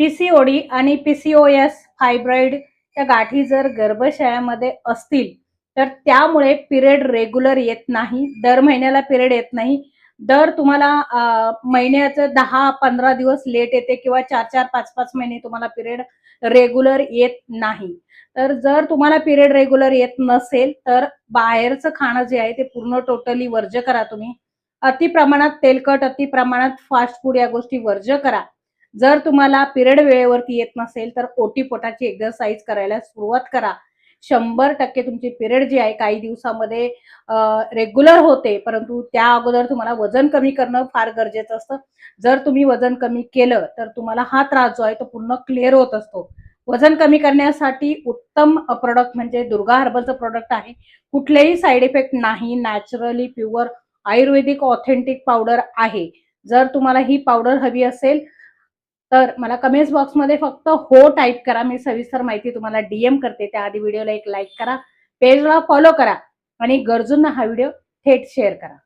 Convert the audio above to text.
PCOD आणि PCOS fibroid या गाठी जर गर्भाशयामध्ये असतील तर त्यामुळे पिरियड रेग्युलर येत नाही, दर महिन्याला पिरियड येत नाही, दर तुम्हाला महिन्याचं 10-15 दिवस लेट येते किंवा 4-4, 5-5 महिने तुम्हाला पिरियड रेग्युलर येत नाही. तर जर तुम्हाला पिरियड रेग्युलर येत नसेल तर बाहेरचं खाणं जे आहे ते पूर्ण टोटली वर्ज्य करा तुम्ही. अति प्रमाणात तेलकट, अति प्रमाणात फास्ट फूड या गोष्टी वर्ज्य करा. जर तुम्हाला पिरियड वेळेवरती येत नसेल तर ओटी पोटाची एक्सरसाइज करायला सुरुवात करा. 100% तुमची पिरियड जी आहे काही दिवसामध्ये रेग्युलर होते, परंतु त्या अगोदर तुम्हाला वजन कमी करणं फार गरजेचं असतं. जर तुम्ही वजन कमी केलं तर तुम्हाला हा त्रास जो आहे तो पूर्ण क्लिअर होत असतो. वजन कमी करण्यासाठी उत्तम प्रॉडक्ट म्हणजे दुर्गा हर्बलचं प्रॉडक्ट आहे. कुठलेही साइड इफेक्ट नाही, नॅचरली प्युअर आयुर्वेदिक ऑथेंटिक पावडर आहे. जर तुम्हाला ही पावडर हवी असेल तर मला कमेंट्स बॉक्समध्ये फक्त हो टाइप करा. मी सविस्तर माहिती तुम्हाला डीएम करते. त्याआधी व्हिडिओला एक लाईक करा, पेजला फॉलो करा आणि गरजूंना हा व्हिडिओ थेट शेअर करा.